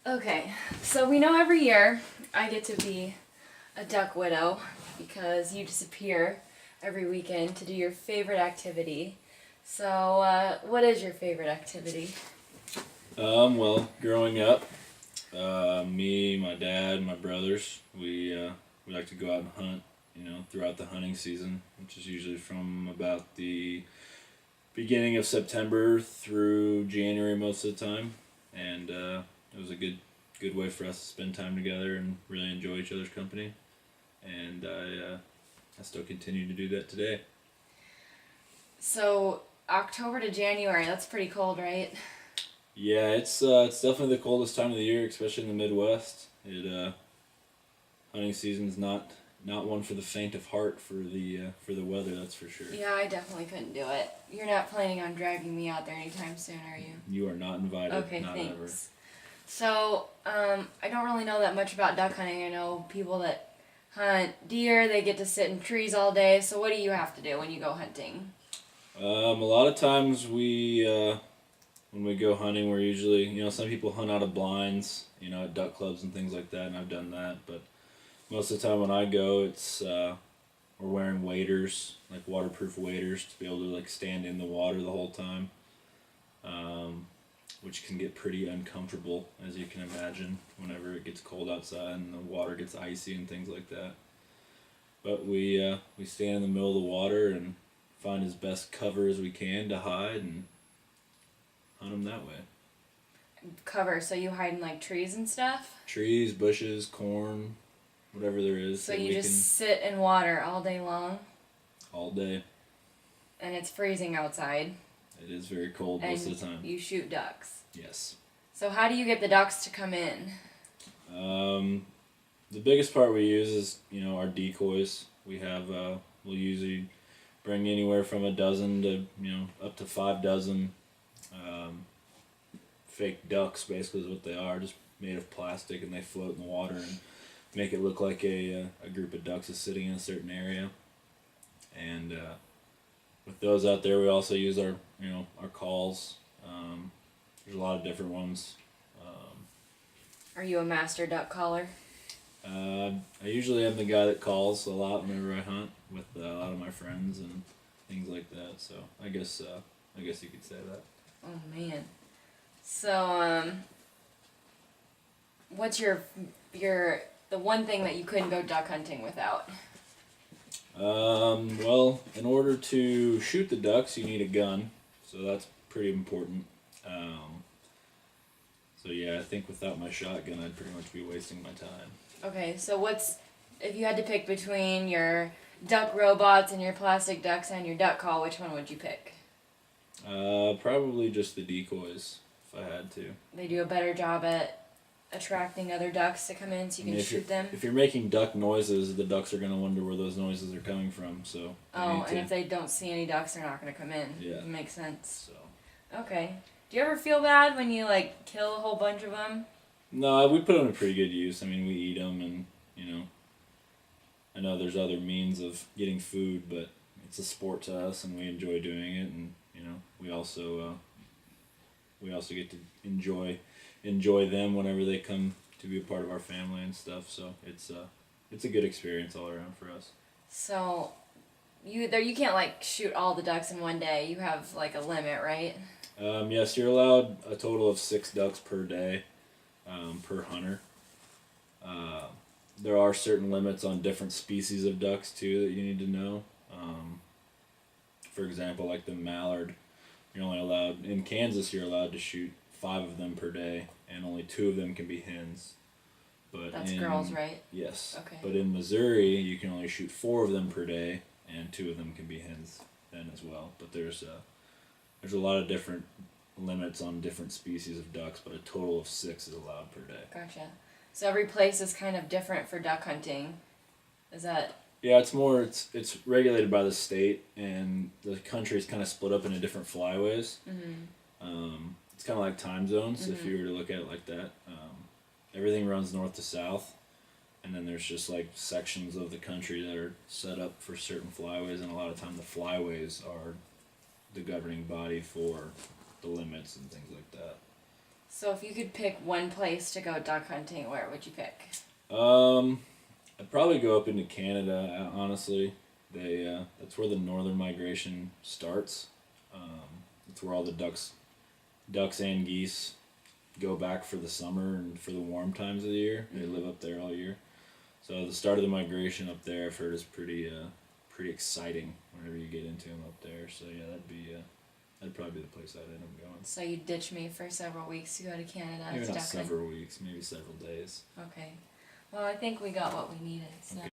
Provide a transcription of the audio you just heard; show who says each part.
Speaker 1: Okay, so we know every year I get to be a duck widow because you disappear every weekend to do your favorite activity. So, what is your favorite activity?
Speaker 2: Well, growing up, me, my dad, my brothers, we like to go out and hunt. Throughout the hunting season, which is usually from about the beginning of September through January most of the time, and it was a good way for us to spend time together and really enjoy each other's company. And I still continue to do that today.
Speaker 1: So, October to January, that's pretty cold, right?
Speaker 2: Yeah, it's definitely the coldest time of the year, especially in the Midwest. Hunting season's not one for the faint of heart for the weather, that's for sure.
Speaker 1: Yeah, I definitely couldn't do it. You're not planning on dragging me out there anytime soon, are you?
Speaker 2: You are not invited.
Speaker 1: Okay,
Speaker 2: not
Speaker 1: thanks.
Speaker 2: ever.
Speaker 1: So, I don't really know that much about duck hunting. I know people that hunt deer, they get to sit in trees all day. So, what do you have to do when you go hunting?
Speaker 2: A lot of times when we go hunting, we're usually, some people hunt out of blinds, at duck clubs and things like that, and I've done that. But most of the time when I go, it's we're wearing waders, like waterproof waders, to be able to like stand in the water the whole time, which can get pretty uncomfortable, as you can imagine, whenever it gets cold outside and the water gets icy and things like that. But we stand in the middle of the water and find as best cover as we can to hide and hunt them that way.
Speaker 1: Cover, so you hide in like trees and stuff?
Speaker 2: Trees, bushes, corn, whatever there is.
Speaker 1: So you just sit in water all day long?
Speaker 2: All day.
Speaker 1: And it's freezing outside?
Speaker 2: It is very cold most of the time.
Speaker 1: You shoot ducks?
Speaker 2: Yes.
Speaker 1: So how do you get the ducks to come in?
Speaker 2: The biggest part we use is, our decoys. We'll usually bring anywhere from a dozen to, up to 5 dozen fake ducks, basically is what they are, just made of plastic, and they float in the water and make it look like a group of ducks is sitting in a certain area. And with those out there, we also use our calls. There's a lot of different ones.
Speaker 1: Are you a master duck caller?
Speaker 2: I usually am the guy that calls a lot whenever I hunt with a lot of my friends and things like that. So I guess you could say that.
Speaker 1: Oh man. So what's your the one thing that you couldn't go duck hunting without?
Speaker 2: Well, in order to shoot the ducks, you need a gun, so that's pretty important. So yeah, I think without my shotgun, I'd pretty much be wasting my time.
Speaker 1: Okay, so if you had to pick between your duck robots and your plastic ducks and your duck call, which one would you pick?
Speaker 2: Probably just the decoys, if I had to.
Speaker 1: They do a better job at attracting other ducks to come in so you can shoot them?
Speaker 2: If you're making duck noises, the ducks are going to wonder where those noises are coming from, so...
Speaker 1: And if they don't see any ducks, they're not going to come in.
Speaker 2: Yeah.
Speaker 1: It makes sense.
Speaker 2: So.
Speaker 1: Okay. Do you ever feel bad when you, kill a whole bunch of them?
Speaker 2: No, we put them to pretty good use. I mean, we eat them, and, I know there's other means of getting food, but it's a sport to us, and we enjoy doing it, and, we also get to enjoy them whenever they come to be a part of our family and stuff. So it's a good experience all around for us.
Speaker 1: So you can't shoot all the ducks in one day. You have a limit, right?
Speaker 2: Yes, you're allowed a total of 6 ducks per day, per hunter. There are certain limits on different species of ducks too that you need to know. For example, like the mallard, you're only allowed in Kansas. You're allowed to shoot 5 of them per day, and only 2 of them can be hens. But
Speaker 1: that's girls, right?
Speaker 2: Yes.
Speaker 1: Okay.
Speaker 2: But in Missouri, you can only shoot 4 of them per day, and 2 of them can be hens then as well. But there's a lot of different limits on different species of ducks, but a total of 6 is allowed per day.
Speaker 1: Gotcha. So every place is kind of different for duck hunting. Is that?
Speaker 2: Yeah, it's regulated by the state, and the country is kind of split up into different flyways.
Speaker 1: Mm-hmm.
Speaker 2: It's kind of like time zones,
Speaker 1: mm-hmm.
Speaker 2: if you were to look at it like that. Everything runs north to south, and then there's just sections of the country that are set up for certain flyways, and a lot of time the flyways are the governing body for the limits and things like that.
Speaker 1: So if you could pick one place to go duck hunting, where would you pick?
Speaker 2: I'd probably go up into Canada. Honestly, that's where the northern migration starts. It's where all the ducks and geese go back for the summer and for the warm times of the year. They live up there all year. So the start of the migration up there, I've heard, is pretty exciting whenever you get into them up there. So yeah, that'd probably be the place I'd end up going.
Speaker 1: So you'd ditch me for several weeks to go to Canada?
Speaker 2: Maybe
Speaker 1: to
Speaker 2: not
Speaker 1: duck hunt?
Speaker 2: several weeks, maybe several days.
Speaker 1: Okay. Well, I think we got what we needed. So.
Speaker 2: Okay.